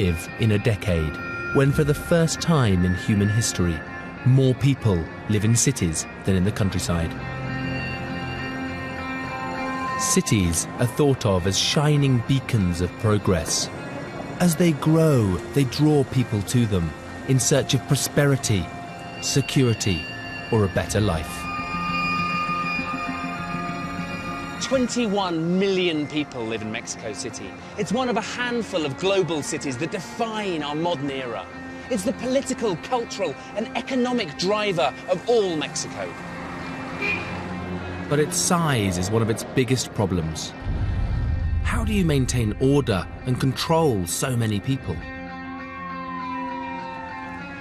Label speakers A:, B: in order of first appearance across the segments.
A: live in a decade when, for the first time in human history, more people live in cities than in the countryside. Cities are thought of as shining beacons of progress. As they grow, they draw people to them in search of prosperity, security, or a better life.
B: 21 million people live in Mexico City. It's one of a handful of global cities that define our modern era. It's the political, cultural, and economic driver of all Mexico.
A: But its size is one of its biggest problems. How do you maintain order and control so many people?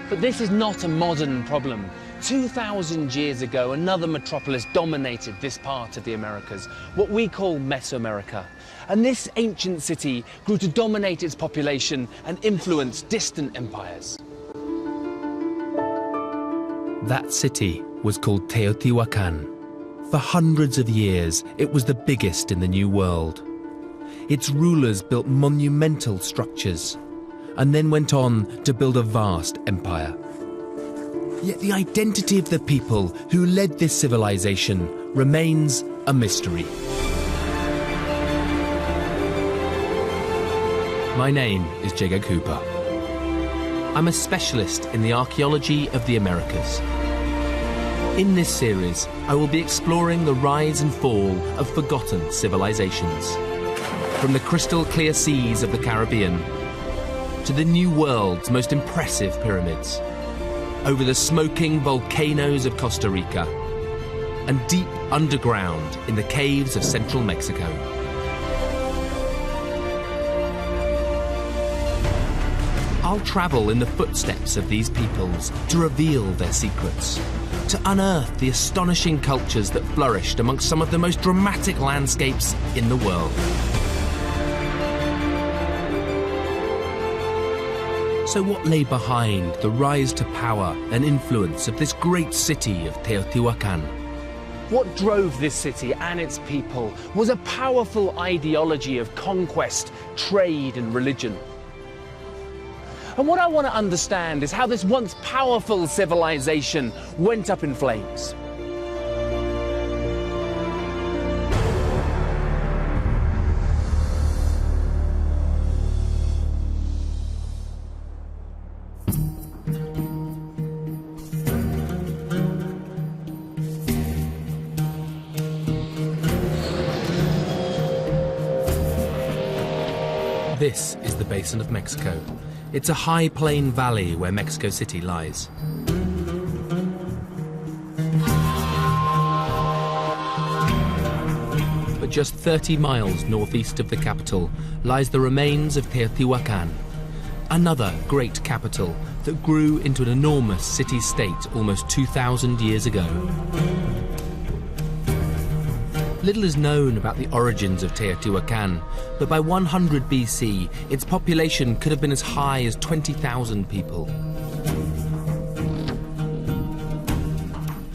B: But this is not a modern problem. 2,000 years ago, another metropolis dominated this part of the Americas, what we call Mesoamerica. And this ancient city grew to dominate its population and influence distant empires.
A: That city was called Teotihuacan. For hundreds of years, it was the biggest in the New World. Its rulers built monumental structures and then went on to build a vast empire. Yet the identity of the people who led this civilization remains a mystery. My name is Jacob Cooper. I'm a specialist in the archaeology of the Americas. In this series, I will be exploring the rise and fall of forgotten civilizations. From the crystal clear seas of the Caribbean to the New World's most impressive pyramids, over the smoking volcanoes of Costa Rica, and deep underground in the caves of central Mexico. I'll travel in the footsteps of these peoples to reveal their secrets, to unearth the astonishing cultures that flourished amongst some of the most dramatic landscapes in the world. So what lay behind the rise to power and influence of this great city of Teotihuacan?
B: What drove this city and its people was a powerful ideology of conquest, trade, and religion. And what I want to understand is how this once powerful civilization went up in flames.
A: This is the Basin of Mexico. It's a high plain valley where Mexico City lies. But just 30 miles northeast of the capital lies the remains of Teotihuacan, another great capital that grew into an enormous city-state almost 2,000 years ago. Little is known about the origins of Teotihuacan, but by 100 BC, its population could have been as high as 20,000 people.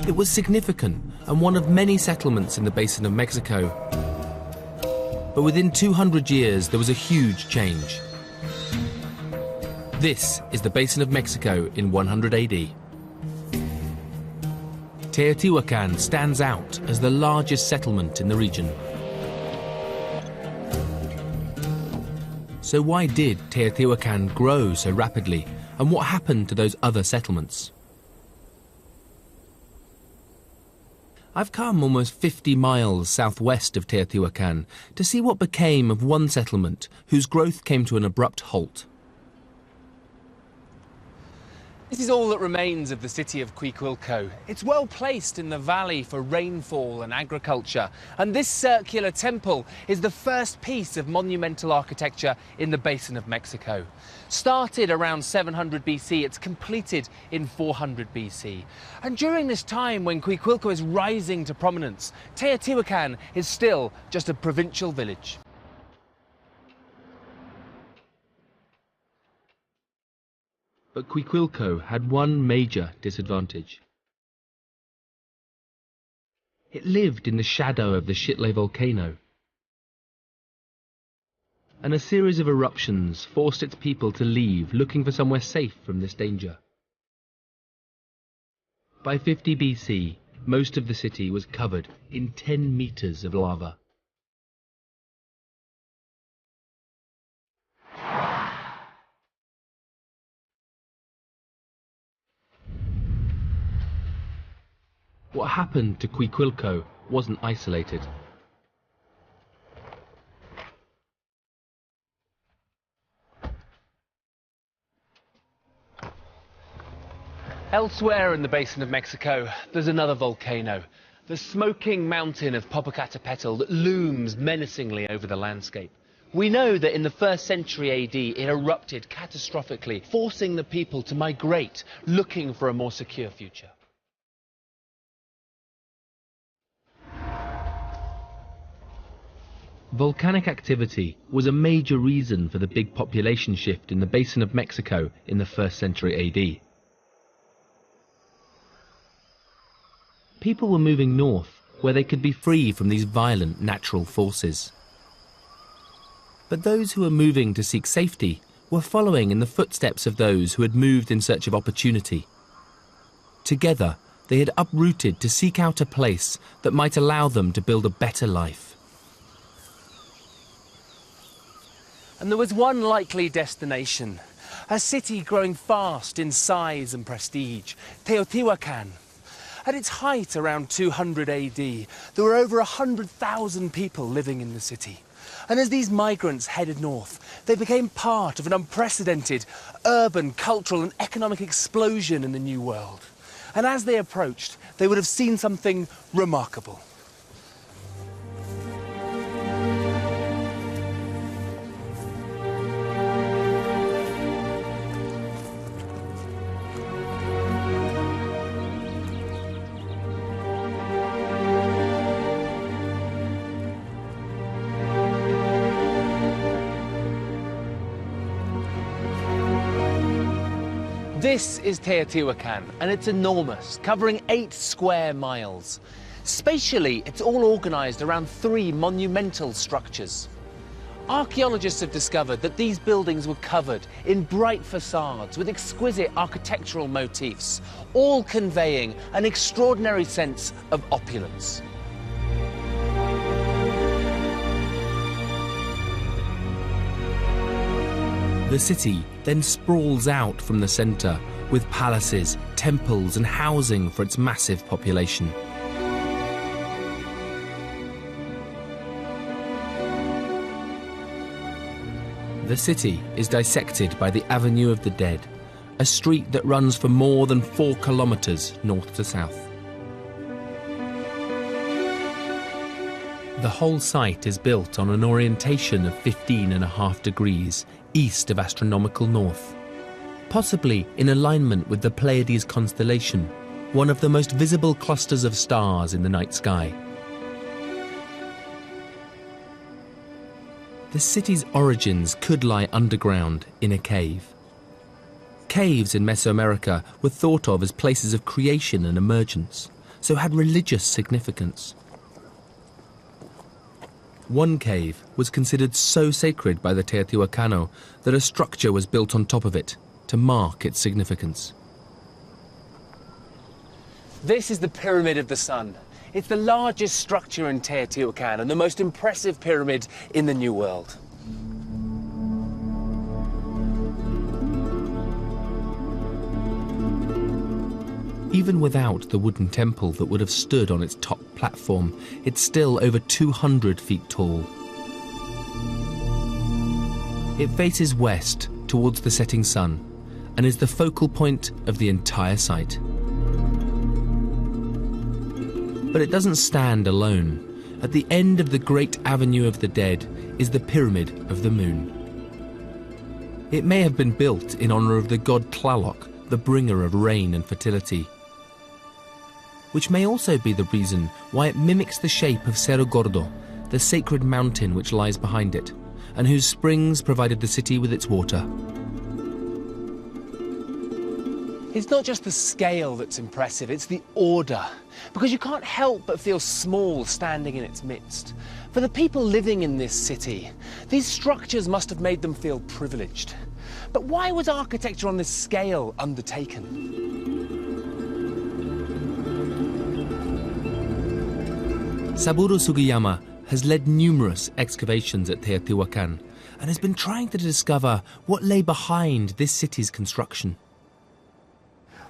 A: It was significant and one of many settlements in the Basin of Mexico. But within 200 years, there was a huge change. This is the Basin of Mexico in 100 AD. Teotihuacan stands out as the largest settlement in the region. So why did Teotihuacan grow so rapidly, and what happened to those other settlements? I've come almost 50 miles southwest of Teotihuacan to see what became of one settlement whose growth came to an abrupt halt.
B: This is all that remains of the city of Cuicuilco. It's well placed in the valley for rainfall and agriculture, and this circular temple is the first piece of monumental architecture in the Basin of Mexico. Started around 700 BC, it's completed in 400 BC. And during this time when Cuicuilco is rising to prominence, Teotihuacan is still just a provincial village.
A: But Cuicuilco had one major disadvantage. It lived in the shadow of the Xitle volcano. and a series of eruptions forced its people to leave, looking for somewhere safe from this danger. By 50 BC, most of the city was covered in 10 meters of lava. What happened to Teotihuacan wasn't isolated.
B: Elsewhere in the basin of Mexico, there's another volcano, the smoking mountain of Popocatépetl that looms menacingly over the landscape. We know that in the 1st century AD it erupted catastrophically, forcing the people to migrate, looking for a more secure future.
A: Volcanic activity was a major reason for the big population shift in the basin of Mexico in the 1st century AD. People were moving north, where they could be free from these violent natural forces. But those who were moving to seek safety were following in the footsteps of those who had moved in search of opportunity. Together, they had uprooted to seek out a place that might allow them to build a better life.
B: And there was one likely destination, a city growing fast in size and prestige, Teotihuacan. At its height around 200 AD, there were over 100,000 people living in the city. And as these migrants headed north, they became part of an unprecedented urban, cultural and economic explosion in the New World. And as they approached, they would have seen something remarkable. This is Teotihuacan, and it's enormous, covering 8 square miles. Spatially, it's all organised around 3 monumental structures. Archaeologists have discovered that these buildings were covered in bright facades with exquisite architectural motifs, all conveying an extraordinary sense of opulence.
A: The city then sprawls out from the centre, with palaces, temples and housing for its massive population. The city is dissected by the Avenue of the Dead, a street that runs for more than 4 kilometres north to south. The whole site is built on an orientation of 15.5 degrees east of astronomical north, possibly in alignment with the Pleiades constellation, one of the most visible clusters of stars in the night sky. The city's origins could lie underground in a cave. Caves in Mesoamerica were thought of as places of creation and emergence, so had religious significance. One cave was considered so sacred by the Teotihuacano that a structure was built on top of it to mark its significance.
B: This is the Pyramid of the Sun. It's the largest structure in Teotihuacan and the most impressive pyramid in the New World.
A: Even without the wooden temple that would have stood on its top platform, it's still over 200 feet tall. It faces west towards the setting sun and is the focal point of the entire site. But it doesn't stand alone. At the end of the Great Avenue of the Dead is the Pyramid of the Moon. It may have been built in honor of the god Tlaloc, the bringer of rain and fertility, which may also be the reason why it mimics the shape of Cerro Gordo, the sacred mountain which lies behind it, and whose springs provided the city with its water.
B: It's not just the scale that's impressive, it's the order. Because you can't help but feel small standing in its midst. For the people living in this city, these structures must have made them feel privileged. But why was architecture on this scale undertaken?
A: Saburo Sugiyama has led numerous excavations at Teotihuacan and has been trying to discover what lay behind this city's construction.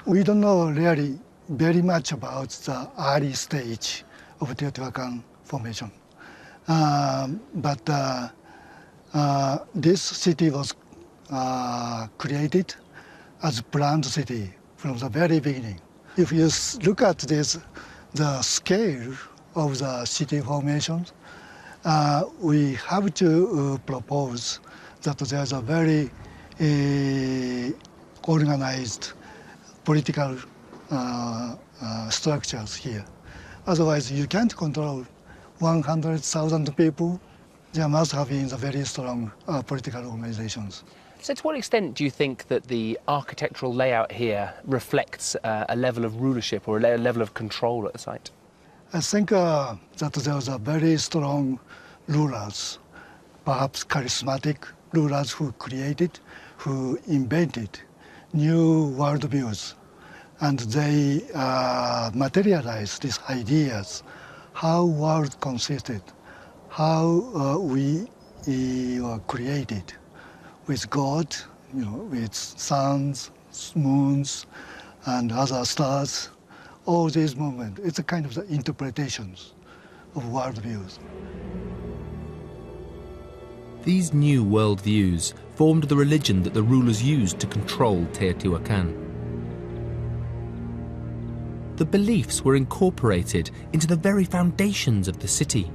C: We don't know really very much about the early stage of Teotihuacan formation. But this city was created as a planned city from the very beginning. If you look at this, the scale of the city formation, we have to propose that there's a very organized political structures here. Otherwise, you can't control 100,000 people. There must have been very strong political organizations.
B: So to what extent do you think that the architectural layout here reflects a level of rulership or a level of control at the site?
C: I think that there was a very strong rulers, perhaps charismatic rulers who created, who invented new worldviews. And they materialized these ideas, how world consisted, how we were created with God, with suns, moons, and other stars. All these movements, it's a kind of the interpretations of worldviews.
A: These new worldviews formed the religion that the rulers used to control Teotihuacan. The beliefs were incorporated into the very foundations of the city.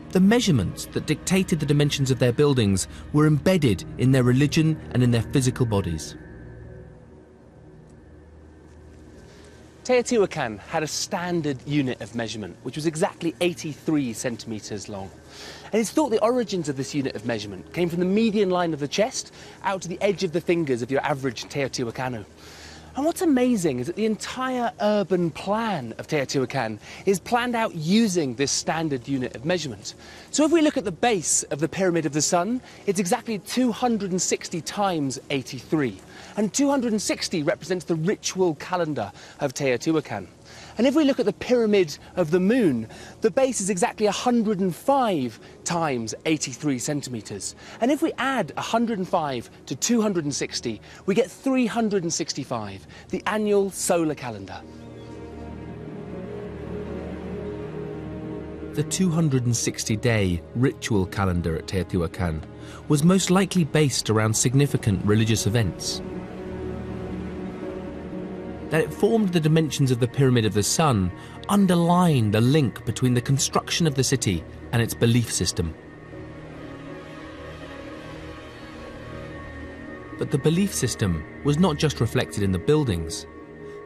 A: The measurements that dictated the dimensions of their buildings were embedded in their religion and in their physical bodies.
B: Teotihuacan had a standard unit of measurement, which was exactly 83 centimetres long. And it's thought the origins of this unit of measurement came from the median line of the chest out to the edge of the fingers of your average Teotihuacano. And what's amazing is that the entire urban plan of Teotihuacan is planned out using this standard unit of measurement. So if we look at the base of the Pyramid of the Sun, it's exactly 260 times 83. And 260 represents the ritual calendar of Teotihuacan. And if we look at the Pyramid of the Moon, the base is exactly 105 times 83 centimetres. And if we add 105 to 260, we get 365, the annual solar calendar.
A: The 260-day ritual calendar at Teotihuacan was most likely based around significant religious events. That it formed the dimensions of the Pyramid of the Sun underlined the link between the construction of the city and its belief system. But the belief system was not just reflected in the buildings.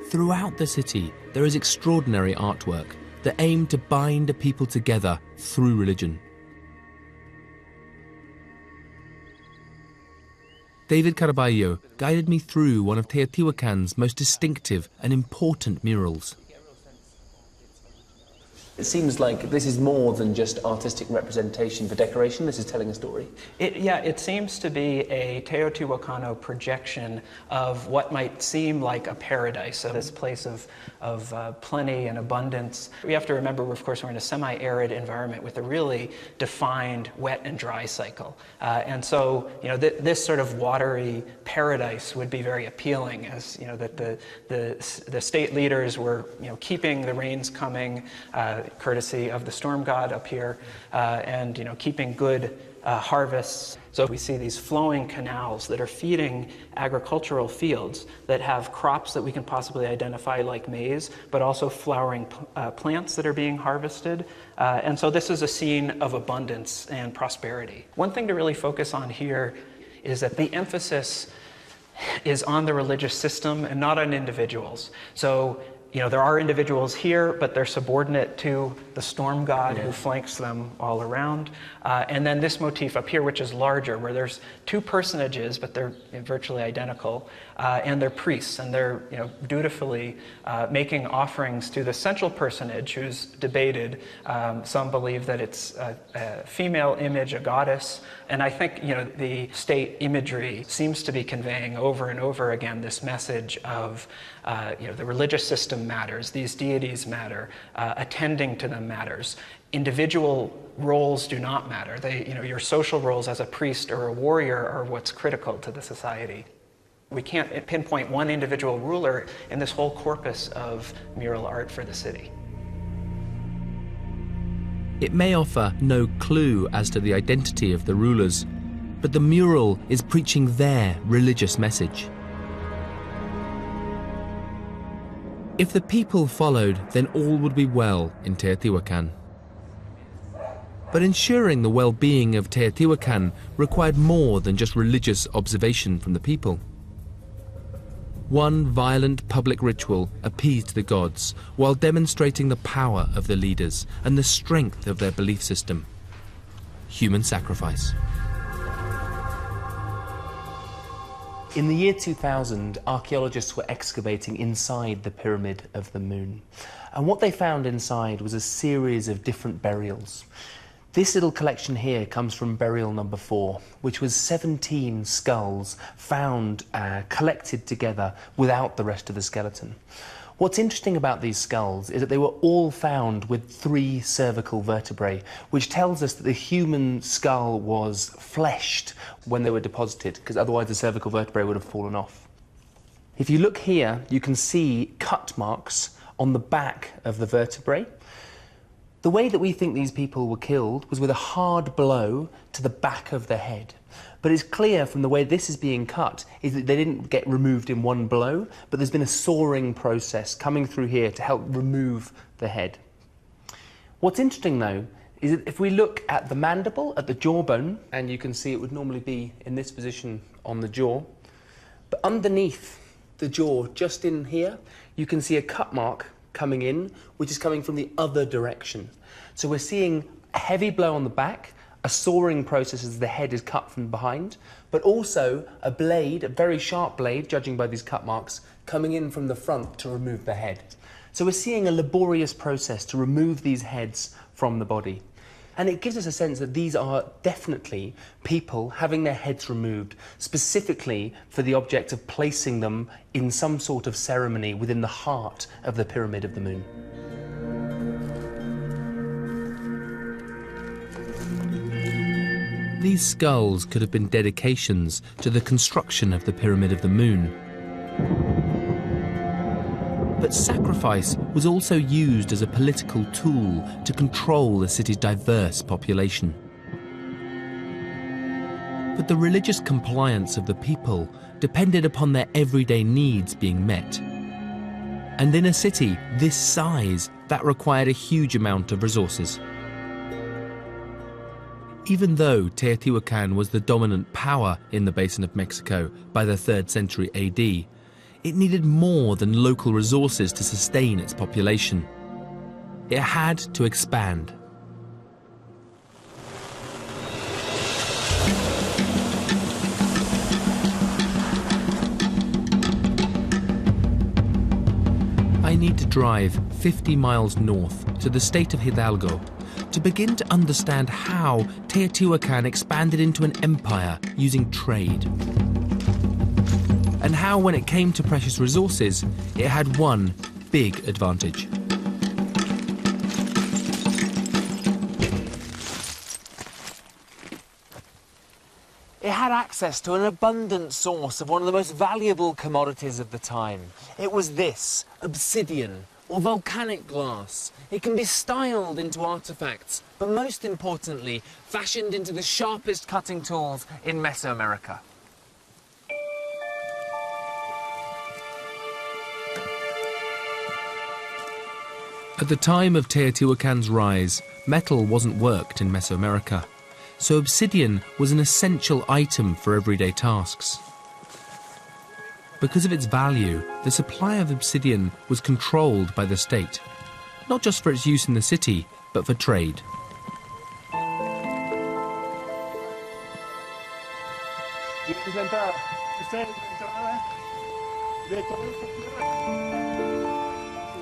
A: Throughout the city, there is extraordinary artwork that aim to bind a people together through religion. David Caraballo guided me through one of Teotihuacan's most distinctive and important murals.
B: It seems like this is more than just artistic representation for decoration. This is telling a story.
D: It seems to be a Teotihuacano projection of what might seem like a paradise, of this place of plenty and abundance. We have to remember, of course, we're in a semi-arid environment with a really defined wet and dry cycle. And so, this sort of watery paradise would be very appealing, as that the state leaders were keeping the rains coming, courtesy of the storm god up here, and keeping good harvests. So we see these flowing canals that are feeding agricultural fields that have crops that we can possibly identify like maize, but also flowering plants that are being harvested. And so this is a scene of abundance and prosperity. One thing to really focus on here is that the emphasis is on the religious system and not on individuals. So You know, there are individuals here, but they're subordinate to the storm god who flanks them all around. And then this motif up here, which is larger, where there's two personages, but they're virtually identical, and they're priests, and they're dutifully making offerings to the central personage, who's debated. Some believe that it's a female image, a goddess, and I think the state imagery seems to be conveying over and over again this message of the religious system matters, these deities matter, attending to them matters. Individual roles do not matter. Your social roles as a priest or a warrior are what's critical to the society. We can't pinpoint one individual ruler in this whole corpus of mural art for the city.
A: It may offer no clue as to the identity of the rulers, but the mural is preaching their religious message. If the people followed, then all would be well in Teotihuacan. But ensuring the well-being of Teotihuacan required more than just religious observation from the people. One violent public ritual appeased the gods while demonstrating the power of the leaders and the strength of their belief system: human sacrifice. In the year 2000, archaeologists were excavating inside the Pyramid of the Moon. And what they found inside was a series of different burials. This little collection here comes from burial number 4, which was 17 skulls found collected together without the rest of the skeleton. What's interesting about these skulls is that they were all found with 3 cervical vertebrae, which tells us that the human skull was fleshed when they were deposited, because otherwise the cervical vertebrae would have fallen off. If you look here, you can see cut marks on the back of the vertebrae. The way that we think these people were killed was with a hard blow to the back of the head. But it's clear from the way this is being cut is that they didn't get removed in one blow, but there's been a sawing process coming through here to help remove the head. What's interesting though is that if we look at the mandible, at the jawbone, and you can see it would normally be in this position on the jaw, but underneath the jaw, just in here, you can see a cut mark coming in, which is coming from the other direction. So we're seeing a heavy blow on the back, a sawing process as the head is cut from behind, but also a blade, a very sharp blade, judging by these cut marks, coming in from the front to remove the head. So we're seeing a laborious process to remove these heads from the body. And it gives us a sense that these are definitely people having their heads removed, specifically for the object of placing them in some sort of ceremony within the heart of the Pyramid of the Moon. These skulls could have been dedications to the construction of the Pyramid of the Moon. But sacrifice was also used as a political tool to control the city's diverse population. But the religious compliance of the people depended upon their everyday needs being met. And in a city this size, that required a huge amount of resources. Even though Teotihuacan was the dominant power in the Basin of Mexico by the 3rd century AD, it needed more than local resources to sustain its population. It had to expand. I need to drive 50 miles north to the state of Hidalgo to begin to understand how Teotihuacan expanded into an empire using trade. And how, when it came to precious resources, it had one big advantage.
B: It had access to an abundant source of one of the most valuable commodities of the time. It was this, obsidian, or volcanic glass. It can be styled into artifacts, but most importantly, fashioned into the sharpest cutting tools in Mesoamerica.
A: At the time of Teotihuacan's rise, metal wasn't worked in Mesoamerica, so obsidian was an essential item for everyday tasks. Because of its value, the supply of obsidian was controlled by the state, not just for its use in the city, but for trade.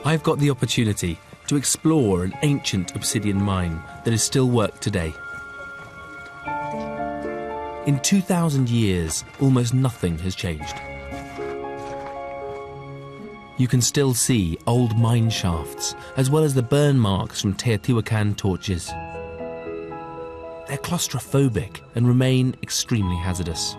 A: I've got the opportunity to explore an ancient obsidian mine that is still worked today. In 2,000 years, almost nothing has changed. You can still see old mine shafts, as well as the burn marks from Teotihuacan torches. They're claustrophobic and remain extremely hazardous.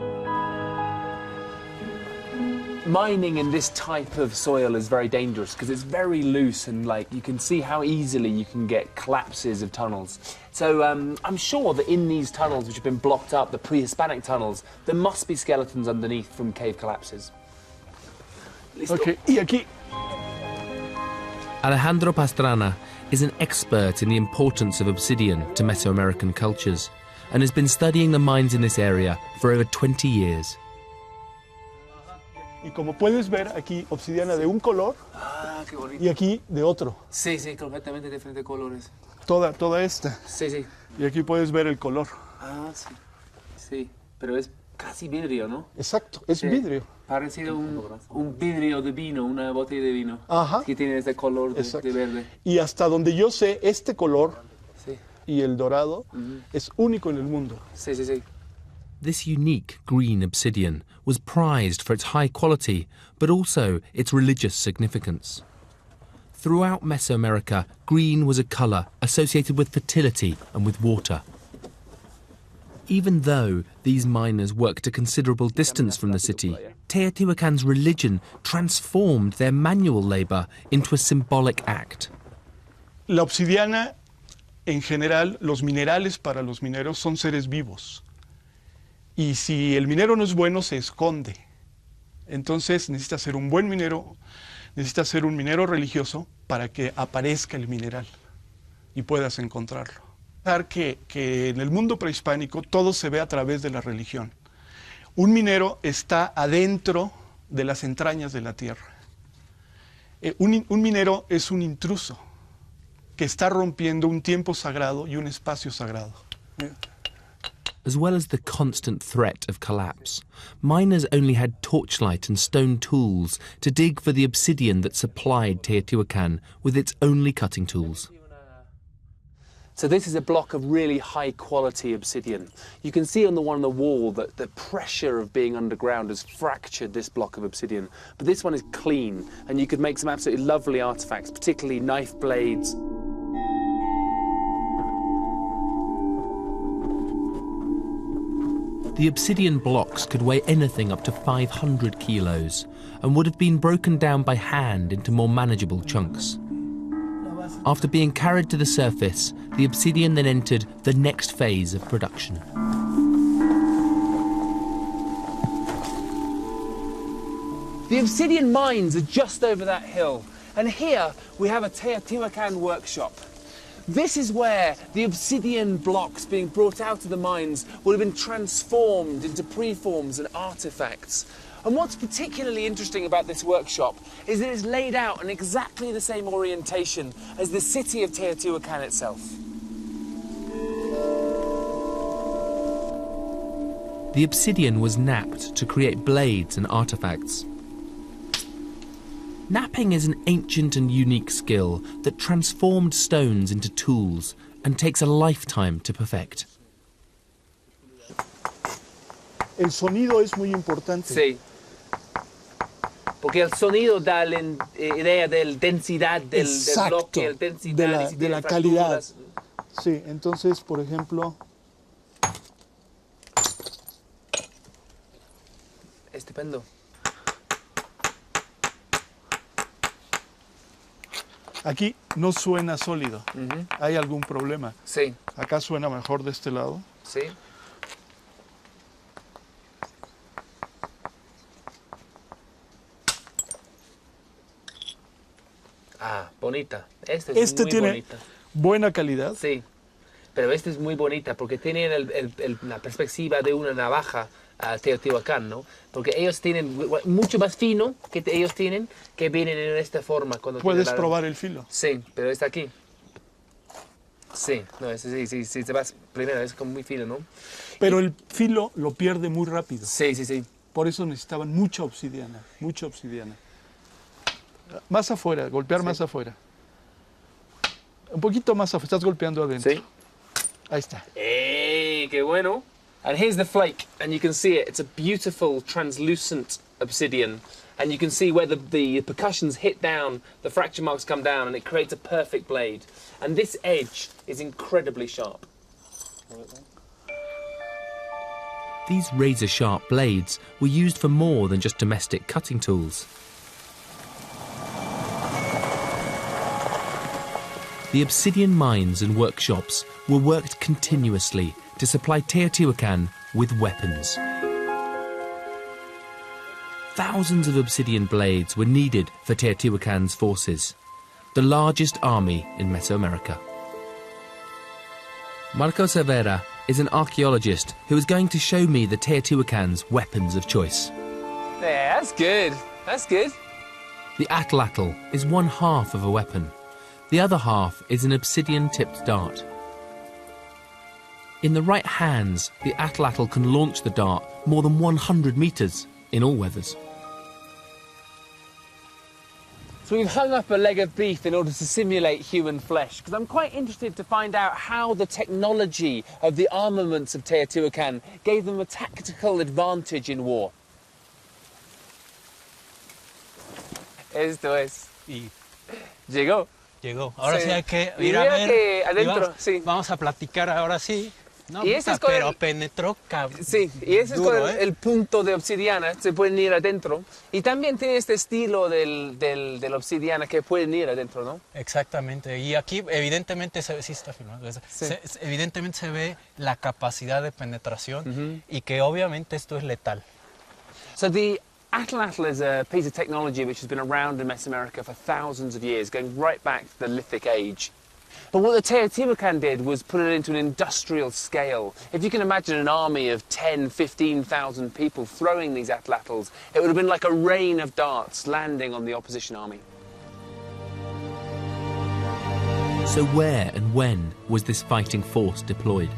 B: Mining in this type of soil is very dangerous because it's very loose and you can see how easily you can get collapses of tunnels. So I'm sure that in these tunnels which have been blocked up, the pre-Hispanic tunnels, there must be skeletons underneath from cave collapses.
C: Okay, y aquí.
A: Alejandro Pastrana is an expert in the importance of obsidian to Mesoamerican cultures and has been studying the mines in this area for over 20 years.
E: Y como puedes ver, aquí obsidiana de un color
B: qué bonito.
E: y aquí de otro.
B: Sí, sí, completamente diferentes colores.
E: Toda esta.
B: Sí, sí.
E: Y aquí puedes ver el color.
B: Ah, sí. Sí, pero es casi vidrio, ¿no?
E: Exacto, es vidrio.
B: Parecido a un vidrio de vino, una botella de vino.
E: Ajá.
B: Que tiene este color de verde.
E: Y hasta donde yo sé, este color
B: Sí.
E: y el dorado es único en el mundo.
B: Sí, sí, sí.
A: This unique green obsidian was prized for its high quality, but also its religious significance. Throughout Mesoamerica, green was a colour associated with fertility and with water. Even though these miners worked a considerable distance from the city, Teotihuacan's religion transformed their manual labour into a symbolic act.
E: La obsidiana, en general, los minerales para los mineros son seres vivos. Y si el minero no es bueno, se esconde. Entonces necesita ser un buen minero, necesita ser un minero religioso para que aparezca el mineral y puedas encontrarlo. Que en el mundo prehispánico todo se ve a través de la religión. Un minero está adentro de las entrañas de la tierra. Un minero es un intruso que está rompiendo un tiempo sagrado y un espacio sagrado.
A: As well as the constant threat of collapse, miners only had torchlight and stone tools to dig for the obsidian that supplied Teotihuacan with its only cutting tools.
B: So this is a block of really high quality obsidian. You can see on the one on the wall that the pressure of being underground has fractured this block of obsidian. But this one is clean and you could make some absolutely lovely artifacts, particularly knife blades.
A: The obsidian blocks could weigh anything up to 500 kilos and would have been broken down by hand into more manageable chunks. After being carried to the surface, the obsidian then entered the next phase of production.
B: The obsidian mines are just over that hill, and here we have a Teotihuacan workshop. This is where the obsidian blocks being brought out of the mines would have been transformed into preforms and artifacts. And what's particularly interesting about this workshop is that it's laid out in exactly the same orientation as the city of Teotihuacan itself.
A: The obsidian was knapped to create blades and artifacts. Knapping is an ancient and unique skill that transformed stones into tools and takes a lifetime to perfect.
E: El sonido es muy importante.
B: Sí. Porque el sonido da la idea de la densidad del bloque, la densidad
E: de la calidad. Sí, entonces, por ejemplo...
B: Estupendo.
E: Aquí no suena sólido. ¿Hay algún problema?
B: Sí.
E: Acá suena mejor de este lado.
B: Sí. Ah, bonita. Esta es muy
E: tiene
B: bonita.
E: Buena calidad.
B: Sí, pero esta es muy bonita porque tiene la perspectiva de una navaja a Teotihuacan, ¿no? Porque ellos tienen mucho más fino que ellos tienen, que vienen en esta forma. Cuando
E: Puedes probar el filo.
B: Sí, pero está aquí. Sí, no, sí, te vas primero, es como muy fino, ¿no?
E: Pero el filo lo pierde muy rápido.
B: Sí, sí, sí.
E: Por eso necesitaban mucha obsidiana, mucha obsidiana. Más afuera, golpear más afuera. Un poquito más afuera, estás golpeando adentro.
B: Sí.
E: Ahí está.
B: ¡Eh, qué bueno! And here's the flake, and you can see it. It's a beautiful, translucent obsidian. And you can see where the percussions hit down, the fracture marks come down, and it creates a perfect blade. And this edge is incredibly sharp.
A: These razor-sharp blades were used for more than just domestic cutting tools. The obsidian mines and workshops were worked continuously to supply Teotihuacan with weapons. Thousands of obsidian blades were needed for Teotihuacan's forces, the largest army in Mesoamerica. Marco Cervera is an archaeologist who is going to show me the Teotihuacan's weapons of choice.
B: Yeah, that's good. That's good.
A: The atlatl is one half of a weapon. The other half is an obsidian-tipped dart. In the right hands, the atlatl can launch the dart more than 100 metres in all weathers.
B: So we've hung up a leg of beef in order to simulate human flesh, because I'm quite interested to find out how the technology of the armaments of Teotihuacan gave them a tactical advantage in war. Esto es.
F: Y
B: Llegó.
F: llegó. Ahora sí,
B: Sí.
F: hay que
B: Y
F: ir a
B: mira
F: ver.
B: que
F: y
B: adentro,
F: vamos,
B: sí.
F: vamos a platicar ahora sí. No,
B: Y ese
F: puta,
B: es con
F: pero
B: el-
F: penetró
B: Sí, y ese
F: duro,
B: es con el punto de obsidiana, se pueden ir adentro. Y también tiene este estilo del obsidiana que pueden ir adentro, ¿no?
F: Exactamente. Y aquí evidentemente se ve, sí está filmado, evidentemente se ve la capacidad de penetración y que obviamente esto es letal.
B: So the atlatl is a piece of technology which has been around in Mesoamerica for thousands of years, going right back to the Lithic Age. But what the Teotihuacan did was put it into an industrial scale. If you can imagine an army of 10, 15,000 people throwing these atlatls, it would have been like a rain of darts landing on the opposition army.
A: So where and when was this fighting force deployed?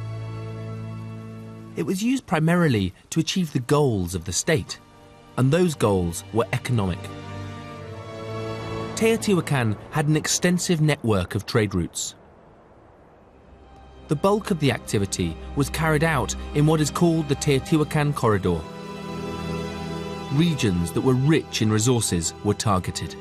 A: It was used primarily to achieve the goals of the state, and those goals were economic. Teotihuacan had an extensive network of trade routes. The bulk of the activity was carried out in what is called the Teotihuacan Corridor. Regions that were rich in resources were targeted.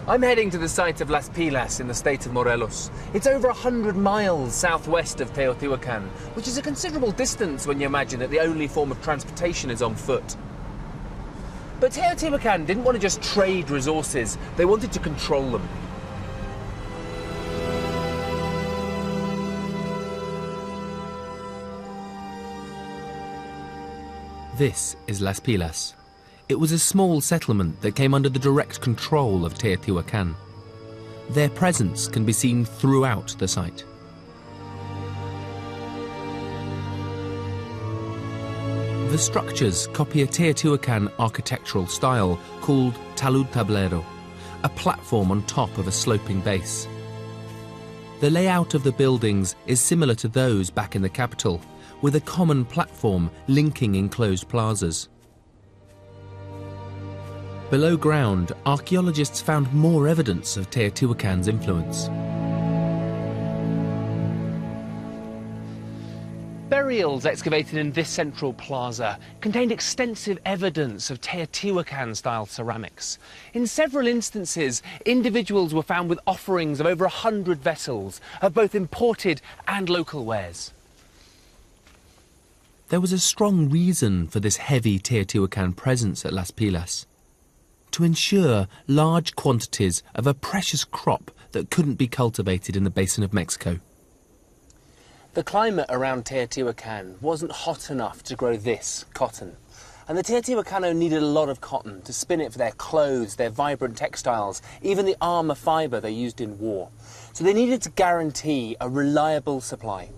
B: I'm heading to the site of Las Pilas in the state of Morelos. It's over 100 miles southwest of Teotihuacan, which is a considerable distance when you imagine that the only form of transportation is on foot. But Teotihuacan didn't want to just trade resources, they wanted to control them.
A: This is Las Pilas. It was a small settlement that came under the direct control of Teotihuacan. Their presence can be seen throughout the site. The structures copy a Teotihuacan architectural style called talud tablero, a platform on top of a sloping base. The layout of the buildings is similar to those back in the capital, with a common platform linking enclosed plazas. Below ground, archaeologists found more evidence of Teotihuacan's influence.
B: Burials excavated in this central plaza contained extensive evidence of Teotihuacan-style ceramics. In several instances, individuals were found with offerings of over 100 vessels of both imported and local wares.
A: There was a strong reason for this heavy Teotihuacan presence at Las Pilas: to ensure large quantities of a precious crop that couldn't be cultivated in the basin of Mexico.
B: The climate around Teotihuacan wasn't hot enough to grow this, cotton. And the Teotihuacano needed a lot of cotton to spin it for their clothes, their vibrant textiles, even the armour fibre they used in war. So they needed to guarantee a reliable supply.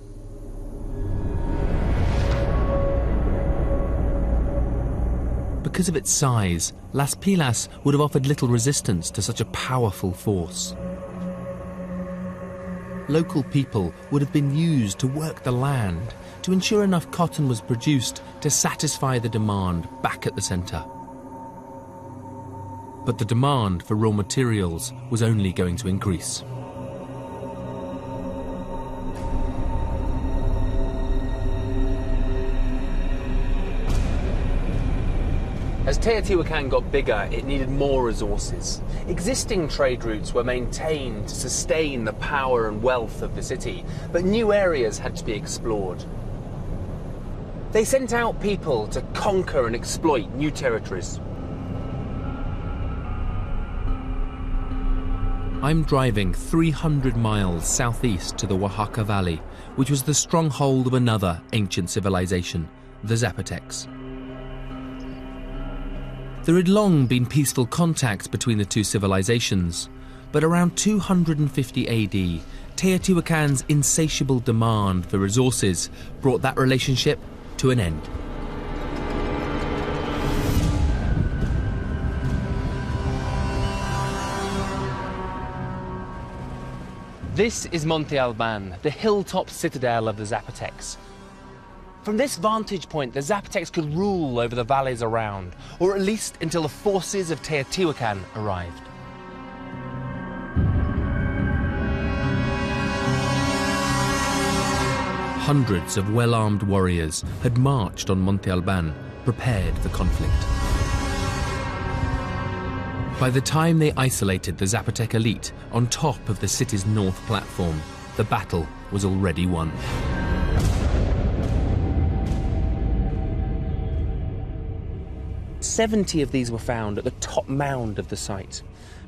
A: Because of its size, Las Pilas would have offered little resistance to such a powerful force. Local people would have been used to work the land to ensure enough cotton was produced to satisfy the demand back at the centre. But the demand for raw materials was only going to increase.
B: As Teotihuacan got bigger, it needed more resources. Existing trade routes were maintained to sustain the power and wealth of the city, but new areas had to be explored. They sent out people to conquer and exploit new territories.
A: I'm driving 300 miles southeast to the Oaxaca Valley, which was the stronghold of another ancient civilization, the Zapotecs. There had long been peaceful contact between the two civilizations, but around 250 AD, Teotihuacan's insatiable demand for resources brought that relationship to an end.
B: This is Monte Alban, the hilltop citadel of the Zapotecs. From this vantage point, the Zapotecs could rule over the valleys around, or at least until the forces of Teotihuacan arrived.
A: Hundreds of well-armed warriors had marched on Monte Alban, prepared for conflict. By the time they isolated the Zapotec elite on top of the city's north platform, the battle was already won.
B: "70 of these were found at the top mound of the site.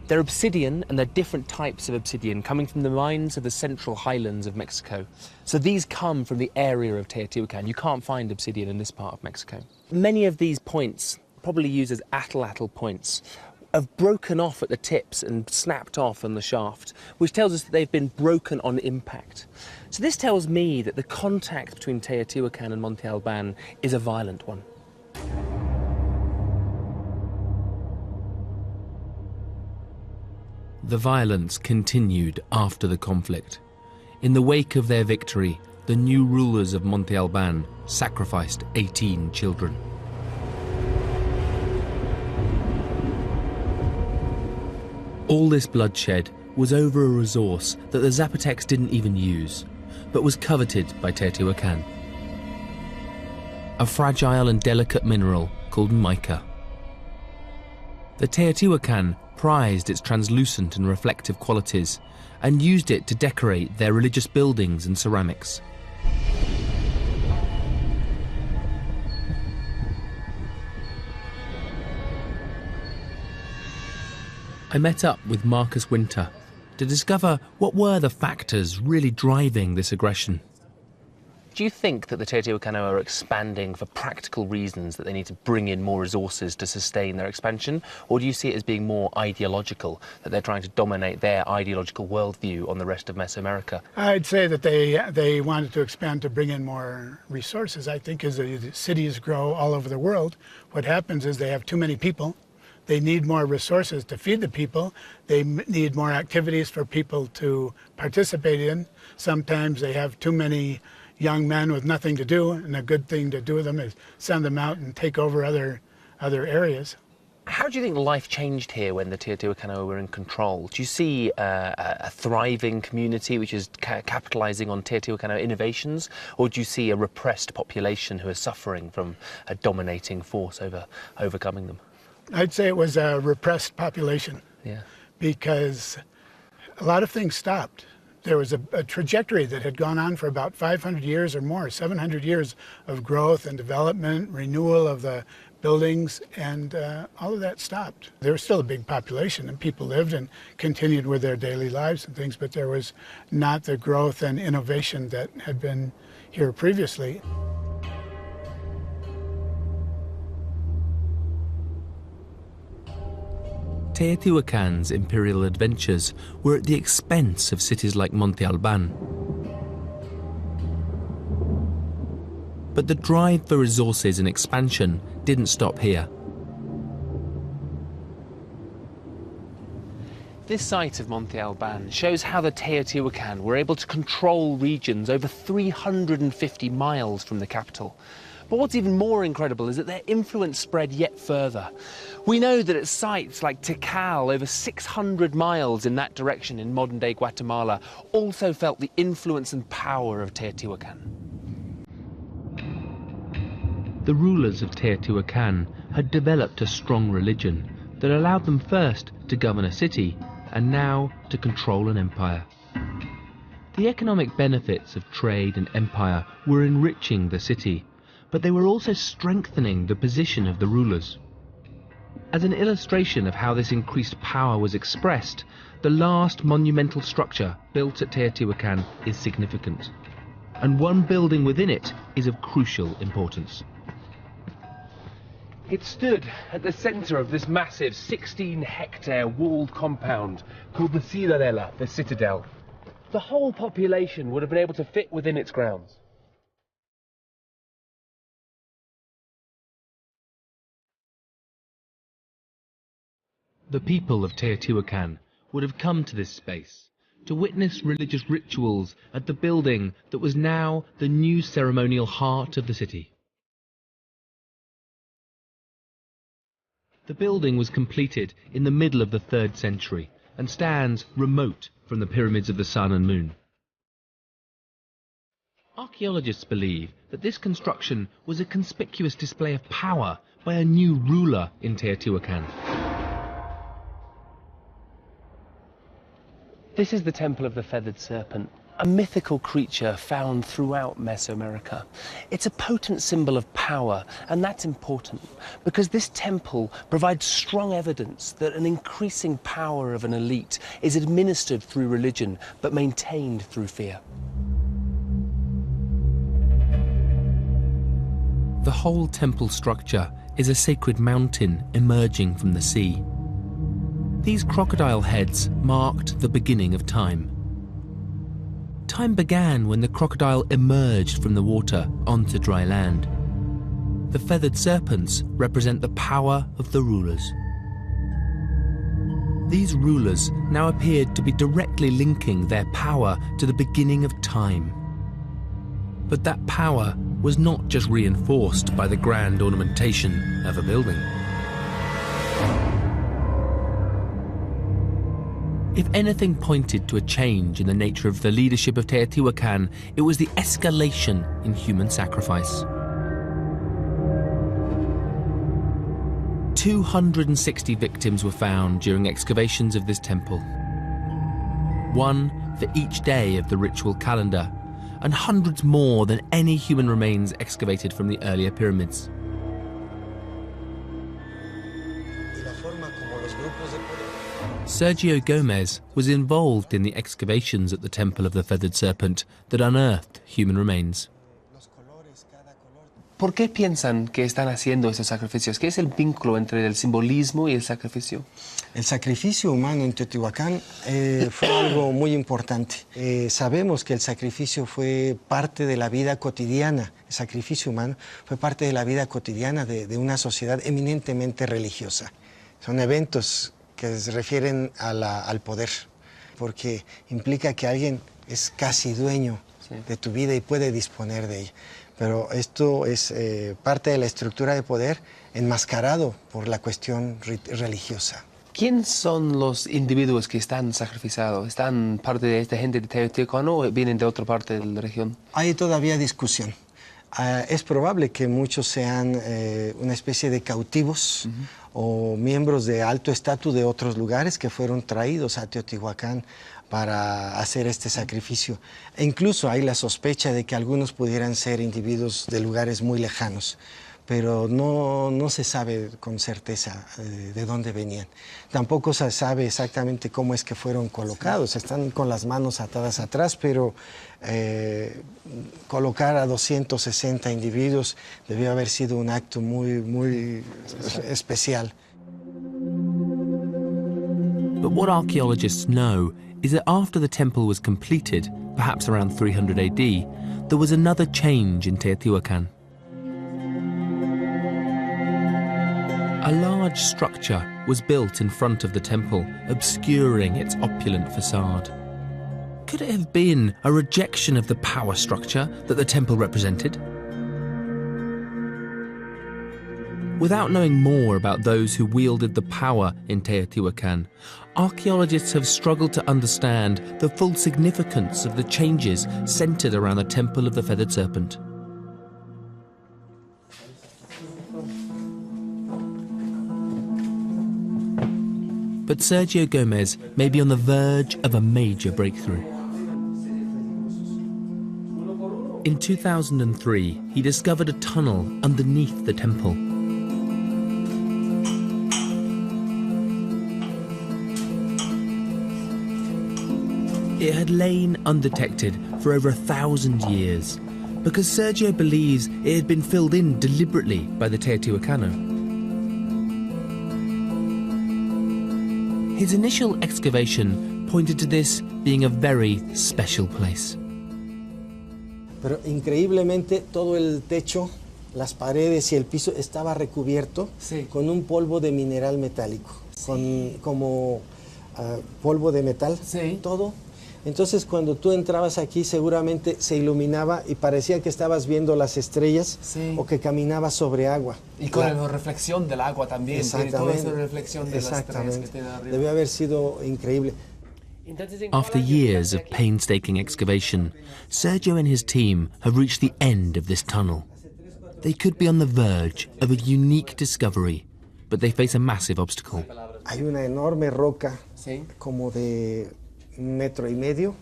B: They're obsidian, and they're different types of obsidian coming from the mines of the central highlands of Mexico. So these come from the area of Teotihuacan. You can't find obsidian in this part of Mexico. Many of these points, probably used as atlatl points, have broken off at the tips and snapped off on the shaft, which tells us that they've been broken on impact. So this tells me that the contact between Teotihuacan and Monte Alban is a violent one.
A: The violence continued after the conflict. In the wake of their victory, the new rulers of Monte Alban sacrificed 18 children. All this bloodshed was over a resource that the Zapotecs didn't even use, but was coveted by Teotihuacan. A fragile and delicate mineral called mica. The Teotihuacan prized its translucent and reflective qualities and used it to decorate their religious buildings and ceramics. I met up with Marcus Winter to discover what were the factors really driving this aggression.
B: Do you think that the Teotihuacano are expanding for practical reasons, that they need to bring in more resources to sustain their expansion? Or do you see it as being more ideological, that they're trying to dominate their ideological worldview on the rest of Mesoamerica?
G: I'd say that they wanted to expand to bring in more resources. I think as the cities grow all over the world, what happens is they have too many people. They need more resources to feed the people. They need more activities for people to participate in. Sometimes they have too many young men with nothing to do, and a good thing to do with them is send them out and take over other areas.
B: How do you think life changed here when the Teotihuacano were in control? Do you see a thriving community which is capitalizing on Teotihuacano innovations, or do you see a repressed population who are suffering from a dominating force overcoming them?
G: I'd say it was a repressed population.
B: Yeah.
G: Because a lot of things stopped. There was a trajectory that had gone on for about 500 years or more, 700 years of growth and development, renewal of the buildings, and all of that stopped. There was still a big population, and people lived and continued with their daily lives and things, but there was not the growth and innovation that had been here previously.
A: Teotihuacan's imperial adventures were at the expense of cities like Monte Alban. But the drive for resources and expansion didn't stop here.
B: This site of Monte Alban shows how the Teotihuacan were able to control regions over 350 miles from the capital. But what's even more incredible is that their influence spread yet further. We know that at sites like Tikal, over 600 miles in that direction in modern-day Guatemala, also felt the influence and power of Teotihuacan.
A: The rulers of Teotihuacan had developed a strong religion that allowed them first to govern a city and now to control an empire. The economic benefits of trade and empire were enriching the city, but they were also strengthening the position of the rulers. As an illustration of how this increased power was expressed, the last monumental structure built at Teotihuacan is significant, and one building within it is of crucial importance.
B: It stood at the centre of this massive 16-hectare walled compound called the Ciudadela, the citadel. The whole population would have been able to fit within its grounds.
A: The people of Teotihuacan would have come to this space to witness religious rituals at the building that was now the new ceremonial heart of the city. The building was completed in the middle of the 3rd century and stands remote from the pyramids of the sun and moon. Archaeologists believe that this construction was a conspicuous display of power by a new ruler in Teotihuacan.
B: This is the Temple of the Feathered Serpent, a mythical creature found throughout Mesoamerica. It's a potent symbol of power, and that's important because this temple provides strong evidence that an increasing power of an elite is administered through religion but maintained through fear.
A: The whole temple structure is a sacred mountain emerging from the sea. These crocodile heads marked the beginning of time. Time began when the crocodile emerged from the water onto dry land. The feathered serpents represent the power of the rulers. These rulers now appeared to be directly linking their power to the beginning of time. But that power was not just reinforced by the grand ornamentation of a building. If anything pointed to a change in the nature of the leadership of Teotihuacan, it was the escalation in human sacrifice. 260 victims were found during excavations of this temple. One for each day of the ritual calendar, and hundreds more than any human remains excavated from the earlier pyramids. Sergio Gomez was involved in the excavations at the Temple of the Feathered Serpent that unearthed human remains.
B: ¿Por qué piensan que están haciendo esos sacrificios? ¿Qué es el vínculo entre el simbolismo y el sacrificio?
H: El sacrificio humano en Teotihuacán fue algo muy importante. Sabemos que el sacrificio fue parte de la vida cotidiana. El sacrificio humano fue parte de la vida cotidiana de una sociedad eminentemente religiosa. Son eventos que se refieren al poder, porque implica que alguien es casi dueño de tu vida y puede disponer de ella. Pero esto es parte de la estructura de poder enmascarado por la cuestión religiosa.
B: ¿Quién son los individuos que están sacrificados? ¿Están parte de esta gente de Teotihuacan o vienen de otra parte de la región?
H: Hay todavía discusión. Es probable que muchos sean una especie de cautivos o miembros de alto estatus de otros lugares que fueron traídos a Teotihuacán para hacer este sacrificio. E incluso hay la sospecha de que algunos pudieran ser individuos de lugares muy lejanos, pero no se sabe con certeza de dónde venían. Tampoco se sabe exactamente cómo es que fueron colocados. Están con las manos atadas atrás, pero colocar a 260 individuos debió haber sido un acto muy especial.
A: But what archaeologists know is that after the temple was completed, perhaps around 300 AD, there was another change in Teotihuacan. A large structure was built in front of the temple, obscuring its opulent facade. Could it have been a rejection of the power structure that the temple represented? Without knowing more about those who wielded the power in Teotihuacan, archaeologists have struggled to understand the full significance of the changes centered around the Temple of the Feathered Serpent. But Sergio Gomez may be on the verge of a major breakthrough. In 2003, he discovered a tunnel underneath the temple. It had lain undetected for over 1,000 years because Sergio believes it had been filled in deliberately by the Teotihuacano. His initial excavation pointed to this being a very special place.
H: Pero increíblemente todo el techo, las paredes y el piso estaba recubierto con un polvo de mineral metálico, como polvo de metal, todo. Entonces cuando tú entrabas aquí seguramente se iluminaba y parecía que estabas viendo las estrellas o que caminabas sobre agua.
B: Y con la reflexión del agua también.
H: Exactamente.
B: Toda esa reflexión de las estrellas que te da arriba.
H: Debe haber sido increíble.
A: After years of painstaking excavation, Sergio and his team have reached the end of this tunnel. They could be on the verge of a unique discovery, but they face a massive obstacle.
H: Hay una enorme roca, como de 1,5 metros,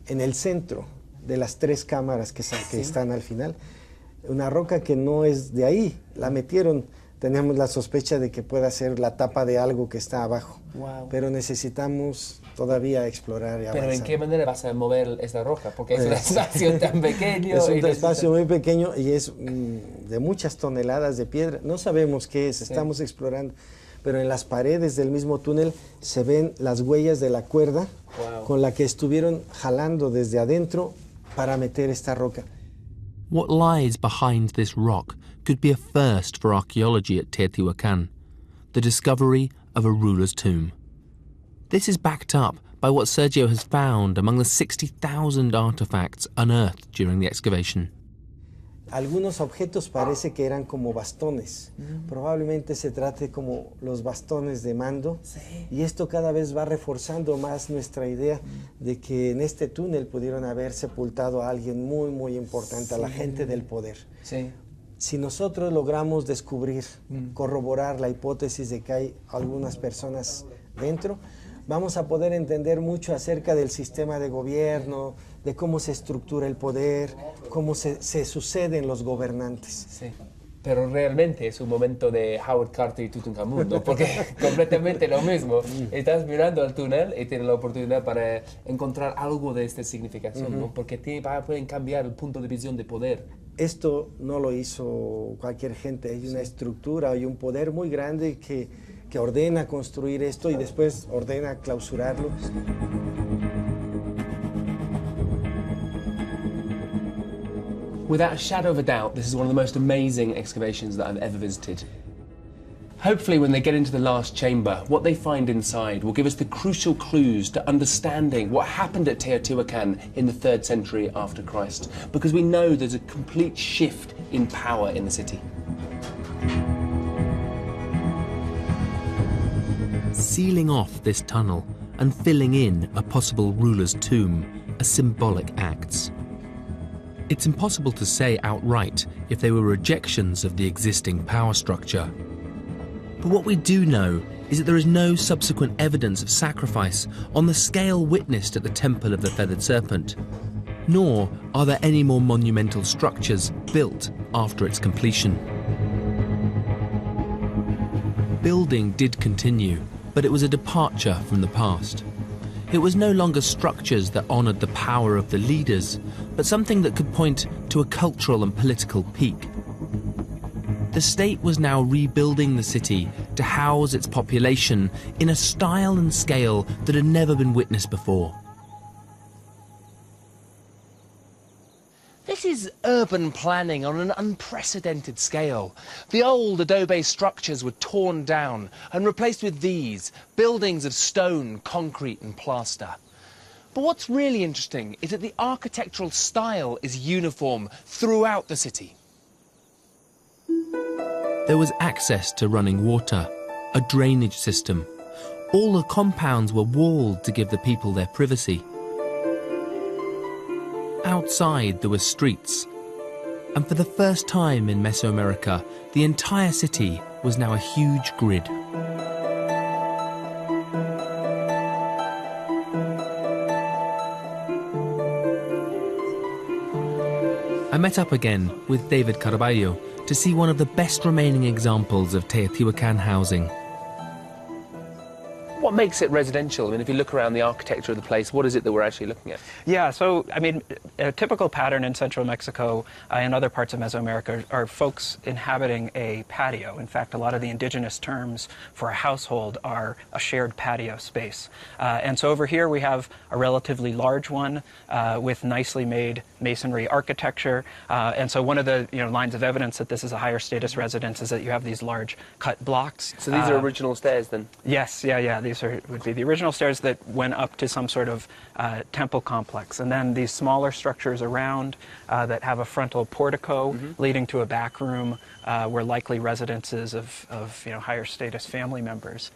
H: en el centro de las 3 cámaras que están al final. Una roca que no es de ahí, la metieron. Tenemos la sospecha de que pueda ser la tapa de algo que está abajo. Pero necesitamos todavía explorar y avanzar.
B: ¿Pero en qué manera vas a mover esta roca? Porque es un espacio tan pequeño.
H: Es un espacio muy pequeño y es de muchas toneladas de piedra. No sabemos qué es, estamos explorando. Pero en las paredes del mismo túnel se ven las huellas de la cuerda con la que estuvieron jalando desde adentro para meter esta roca.
A: What lies behind this rock could be a first for archaeology at Teotihuacan, the discovery of a ruler's tomb. This is backed up by what Sergio has found among the 60,000 artifacts unearthed during the excavation.
H: Algunos objetos parece que eran como bastones. Probablemente se trate como los bastones de mando. Y esto cada vez va reforzando más nuestra idea de que en este túnel pudieron haber sepultado a alguien muy, muy importante, a la gente del poder. Si nosotros logramos descubrir, corroborar la hipótesis de que hay algunas personas dentro, vamos a poder entender mucho acerca del sistema de gobierno, de cómo se estructura el poder, cómo se suceden los gobernantes.
B: Pero realmente es un momento de Howard Carter y Tutankamón, ¿no? Porque completamente lo mismo. Estás mirando al túnel y tienes la oportunidad para encontrar algo de esta significación, ¿no? Porque pueden cambiar el punto de visión de poder.
H: Esto no lo hizo cualquier gente, hay una estructura, hay un poder muy grande que ordena construir esto y después ordena clausurarlo.
B: Without a shadow of a doubt, this is one of the most amazing excavations that I've ever visited. Hopefully, when they get into the last chamber, what they find inside will give us the crucial clues to understanding what happened at Teotihuacan in the 3rd century after Christ, because we know there's a complete shift in power in the city.
A: Sealing off this tunnel and filling in a possible ruler's tomb are symbolic acts. It's impossible to say outright if they were rejections of the existing power structure. But what we do know is that there is no subsequent evidence of sacrifice on the scale witnessed at the Temple of the Feathered Serpent, nor are there any more monumental structures built after its completion. Building did continue, but it was a departure from the past. It was no longer structures that honoured the power of the leaders, but something that could point to a cultural and political peak. the state was now rebuilding the city to house its population in a style and scale that had never been witnessed before.
B: This is urban planning on an unprecedented scale. The old adobe structures were torn down and replaced with these, buildings of stone, concrete and plaster. But what's really interesting is that the architectural style is uniform throughout the city.
A: There was access to running water, a drainage system. All the compounds were walled to give the people their privacy. Outside there were streets, and for the first time in Mesoamerica, the entire city was now a huge grid. I met up again with David Carballo to see one of the best remaining examples of Teotihuacan housing.
B: What makes it residential? I mean, if you look around the architecture of the place, what is it that we're actually looking at?
D: Yeah, so, I mean, a typical pattern in central Mexico and other parts of Mesoamerica are folks inhabiting a patio. In fact, a lot of the indigenous terms for a household are a shared patio space. And so over here we have a relatively large one with nicely made masonry architecture. And so one of the lines of evidence that this is a higher status residence is that you have these large cut blocks.
B: So these are original stairs then?
D: Yes, yeah. These would be the original stairs that went up to some sort of temple complex. And then these smaller structures around that have a frontal portico leading to a back room were likely residences of higher status family members.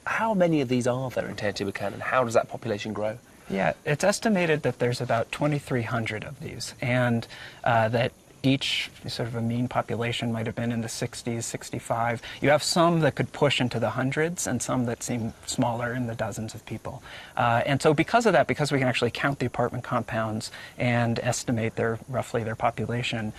B: How many of these are there in Teotihuacan, and how does that population grow?
D: Yeah, it's estimated that there's about 2,300 of these, and that each sort of a mean population might have been in the 60s, 65. You have some that could push into the hundreds and some that seem smaller in the dozens of people. And so because of that, because we can actually count the apartment compounds and estimate roughly their population,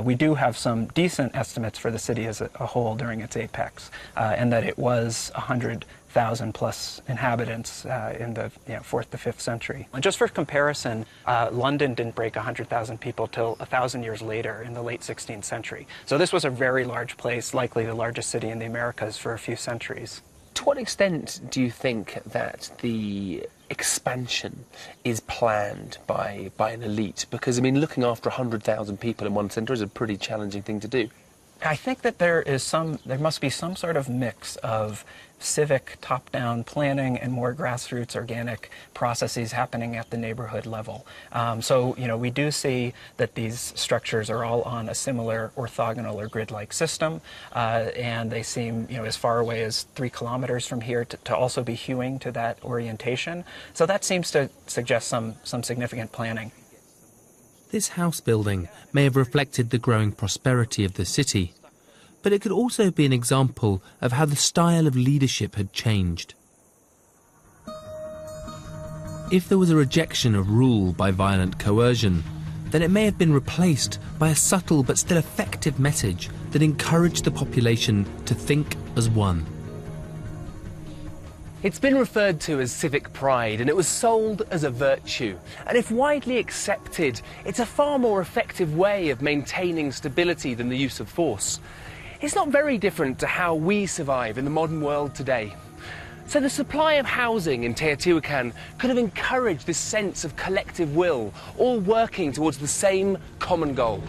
D: we do have some decent estimates for the city as a whole during its apex, and that it was 100,000 plus inhabitants in the 4th to 5th century. And just for comparison, London didn't break 100,000 people till 1,000 years later in the late 16th century. So this was a very large place, likely the largest city in the Americas for a few centuries.
B: To what extent do you think that the expansion is planned by an elite? Because, I mean, looking after 100,000 people in one centre is a pretty challenging thing to do.
D: I think that there must be some sort of mix of civic top-down planning and more grassroots organic processes happening at the neighborhood level. So, we do see that these structures are all on a similar orthogonal or grid-like system, and they seem, as far away as 3 kilometers from here to also be hewing to that orientation. So that seems to suggest some significant planning.
A: This house building may have reflected the growing prosperity of the city, but it could also be an example of how the style of leadership had changed. If there was a rejection of rule by violent coercion, then it may have been replaced by a subtle but still effective message that encouraged the population to think as one.
B: It's been referred to as civic pride, and it was sold as a virtue. And if widely accepted, it's a far more effective way of maintaining stability than the use of force. It's not very different to how we survive in the modern world today. So the supply of housing in Teotihuacan could have encouraged this sense of collective will, all working towards the same common goal.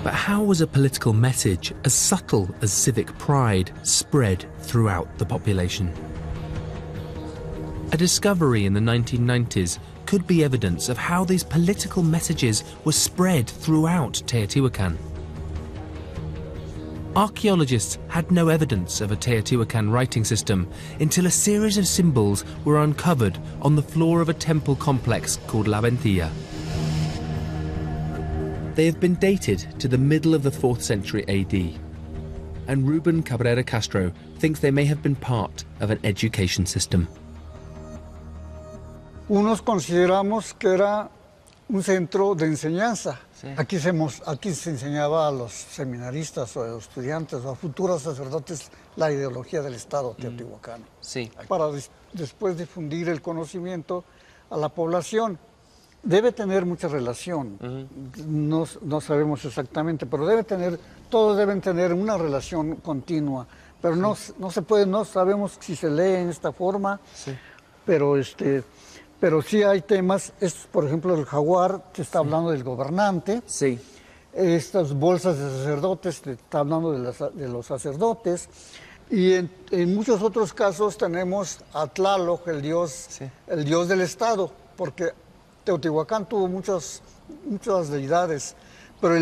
A: But how was a political message as subtle as civic pride spread throughout the population? A discovery in the 1990s could be evidence of how these political messages were spread throughout Teotihuacan. Archaeologists had no evidence of a Teotihuacan writing system until a series of symbols were uncovered on the floor of a temple complex called La Ventilla. They have been dated to the middle of the 4th century AD, and Ruben Cabrera Castro thinks they may have been part of an education system.
I: Unos consideramos que era un centro de enseñanza.
B: Sí.
I: Aquí se enseñaba a los seminaristas o a los estudiantes o a futuros sacerdotes la ideología del Estado teotihuacano.
B: Sí.
I: Para después difundir el conocimiento a la población. debe tener mucha relación. No sabemos exactamente, pero todos deben tener una relación continua. Pero no se puede, no sabemos si se lee en esta forma, pero sí hay temas. Por ejemplo, el jaguar te está hablando del gobernante.
B: Sí.
I: Estas bolsas de sacerdotes te está hablando de los sacerdotes. Y en muchos otros casos tenemos a Tlaloc, el dios del Estado, porque Teotihuacán tuvo muchas deidades, pero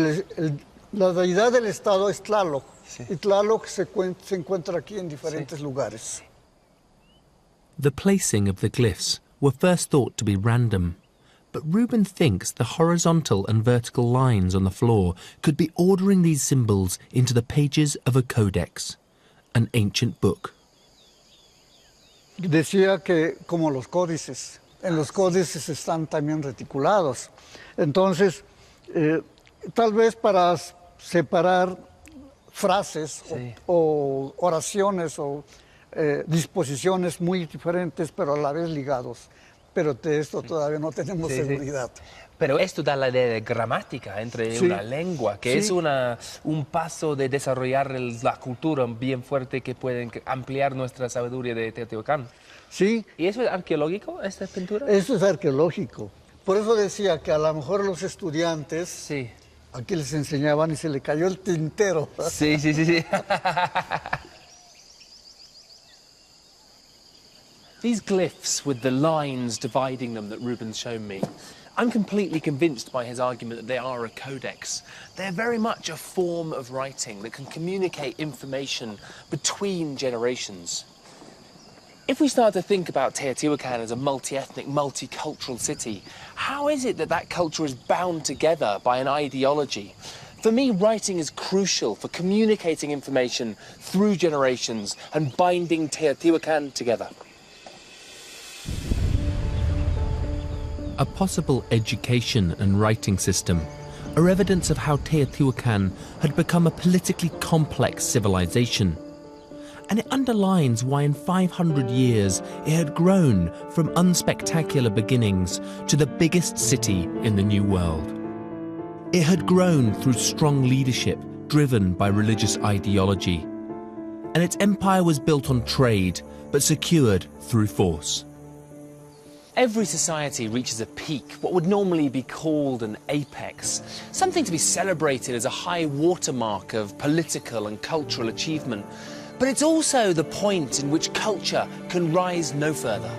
I: la deidad del Estado es Tlaloc, y Tlaloc se encuentra aquí en diferentes lugares.
A: The placing of the glyphs were first thought to be random, but Rubin thinks the horizontal and vertical lines on the floor could be ordering these symbols into the pages of a codex, an ancient book.
I: Decía que como los códices, en los códices están también reticulados. Entonces, tal vez para separar frases o oraciones o disposiciones muy diferentes, pero a la vez ligados. Pero de esto todavía no tenemos seguridad.
B: Pero esto da la idea de gramática entre una lengua, que es un paso de desarrollar la cultura bien fuerte que puede ampliar nuestra sabiduría de Teotihuacán.
I: Sí.
B: ¿Y eso es arqueológico, esta pintura?
I: Eso es arqueológico. Por eso decía que a lo mejor los estudiantes aquí les enseñaban y se le cayó el tintero.
B: Sí. These glyphs with the lines dividing them that Rubin's shown me, I'm completely convinced by his argument that they are a codex. They're very much a form of writing that can communicate information between generations. If we start to think about Teotihuacan as a multi-ethnic, multicultural city, how is it that that culture is bound together by an ideology? For me, writing is crucial for communicating information through generations and binding Teotihuacan together.
A: A possible education and writing system are evidence of how Teotihuacan had become a politically complex civilization. And it underlines why in 500 years it had grown from unspectacular beginnings to the biggest city in the New World. It had grown through strong leadership driven by religious ideology. And its empire was built on trade, but secured through force.
B: Every society reaches a peak, what would normally be called an apex, something to be celebrated as a high watermark of political and cultural achievement. But it's also the point in which culture can rise no further.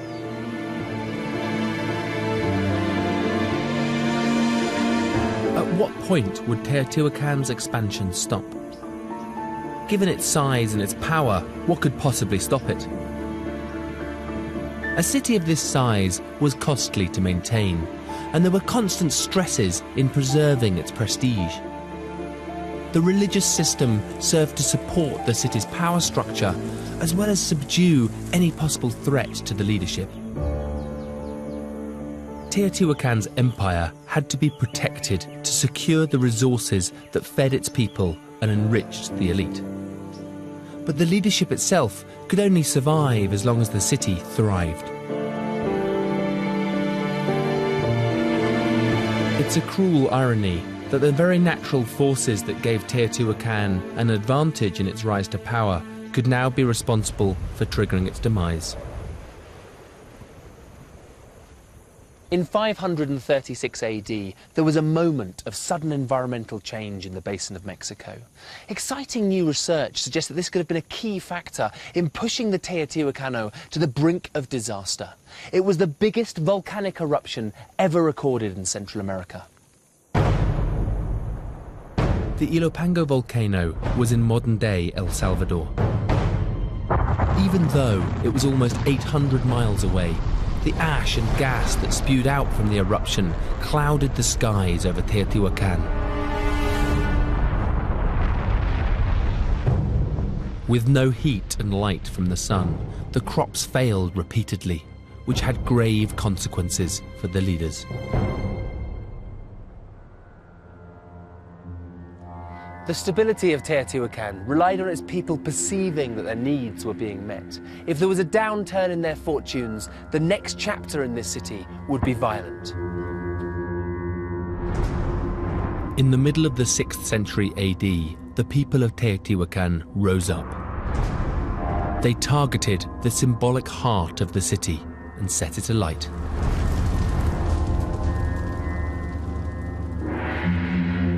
A: At what point would Teotihuacan's expansion stop? Given its size and its power, what could possibly stop it? A city of this size was costly to maintain, and there were constant stresses in preserving its prestige. The religious system served to support the city's power structure, as well as subdue any possible threat to the leadership. Teotihuacan's empire had to be protected to secure the resources that fed its people and enriched the elite. But the leadership itself could only survive as long as the city thrived. It's a cruel irony that the very natural forces that gave Teotihuacan an advantage in its rise to power could now be responsible for triggering its demise.
B: In 536 AD, there was a moment of sudden environmental change in the basin of Mexico. Exciting new research suggests that this could have been a key factor in pushing the Teotihuacano to the brink of disaster. It was the biggest volcanic eruption ever recorded in Central America.
A: The Ilopango volcano was in modern-day El Salvador. Even though it was almost 800 miles away, the ash and gas that spewed out from the eruption clouded the skies over Teotihuacan. With no heat and light from the sun, the crops failed repeatedly, which had grave consequences for the leaders.
B: The stability of Teotihuacan relied on its people perceiving that their needs were being met. If there was a downturn in their fortunes, the next chapter in this city would be violent.
A: In the middle of the 6th century AD, the people of Teotihuacan rose up. They targeted the symbolic heart of the city and set it alight.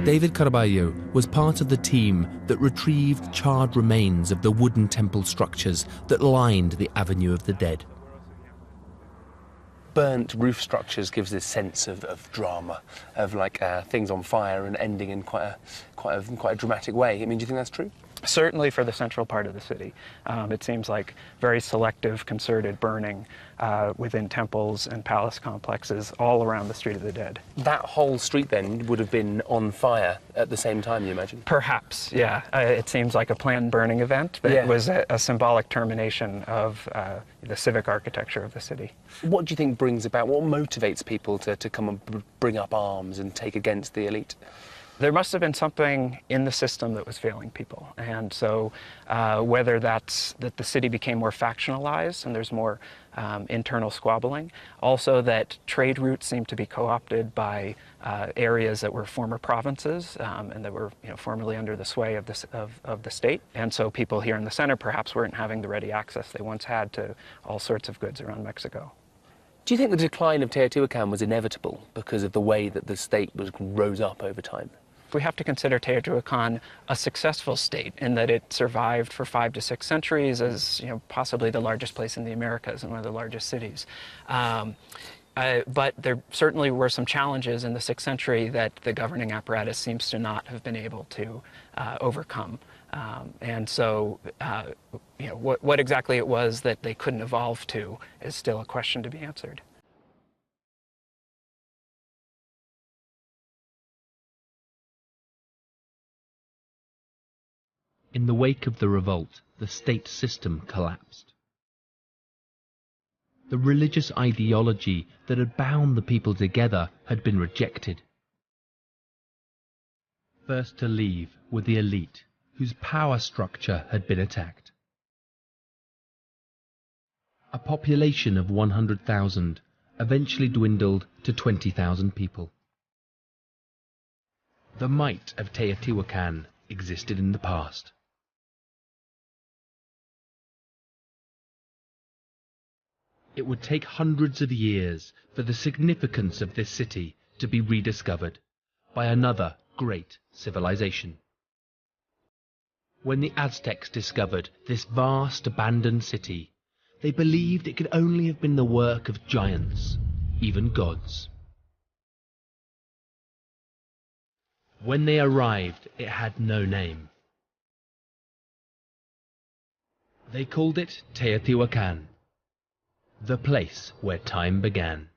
A: David Carballo was part of the team that retrieved charred remains of the wooden temple structures that lined the Avenue of the Dead.
B: Burnt roof structures gives this sense of drama, of like things on fire and ending in quite a dramatic way. I mean, do you think that's true?
D: Certainly for the central part of the city. It seems like very selective, concerted burning within temples and palace complexes all around the Street of the Dead.
B: That whole street then would have been on fire at the same time, you imagine?
D: Perhaps, yeah. It seems like a planned burning event that was a symbolic termination of the civic architecture of the city.
B: What do you think brings about, what motivates people to come and bring up arms and take against the elite?
D: There must have been something in the system that was failing people. And so whether that's that the city became more factionalized and there's more internal squabbling, also that trade routes seem to be co-opted by areas that were former provinces and that were formerly under the sway of the state. And so people here in the center perhaps weren't having the ready access they once had to all sorts of goods around Mexico.
B: Do you think the decline of Teotihuacan was inevitable because of the way that the state rose up over time?
D: We have to consider Teotihuacan a successful state in that it survived for 5 to 6 centuries as possibly the largest place in the Americas and one of the largest cities. But there certainly were some challenges in the 6th century that the governing apparatus seems to not have been able to overcome. And so what exactly it was that they couldn't evolve to is still a question to be answered.
A: In the wake of the revolt, the state system collapsed. The religious ideology that had bound the people together had been rejected. First to leave were the elite, whose power structure had been attacked. A population of 100,000 eventually dwindled to 20,000 people. The might of Teotihuacan existed in the past. It would take hundreds of years for the significance of this city to be rediscovered by another great civilization. When the Aztecs discovered this vast abandoned city, they believed it could only have been the work of giants, even gods. When they arrived, it had no name. They called it Teotihuacan, the place where time began.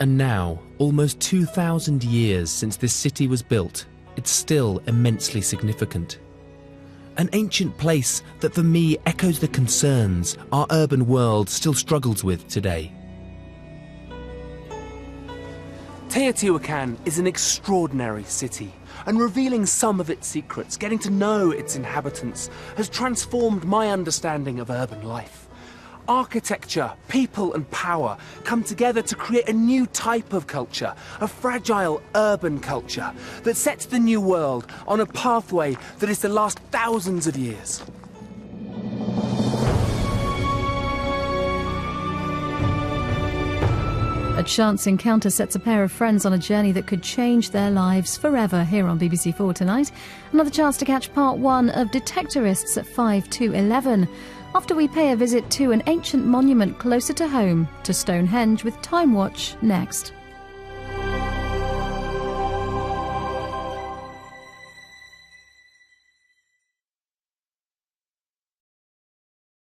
A: And now, almost 2,000 years since this city was built, it's still immensely significant. An ancient place that for me echoes the concerns our urban world still struggles with today.
B: Teotihuacan is an extraordinary city, and revealing some of its secrets, getting to know its inhabitants, has transformed my understanding of urban life. Architecture, people and power come together to create a new type of culture, a fragile urban culture that sets the new world on a pathway that is to last thousands of years.
J: A chance encounter sets a pair of friends on a journey that could change their lives forever here on BBC4 tonight. Another chance to catch part 1 of Detectorists at 5 to 11. After we pay a visit to an ancient monument closer to home, to Stonehenge with Time Watch next.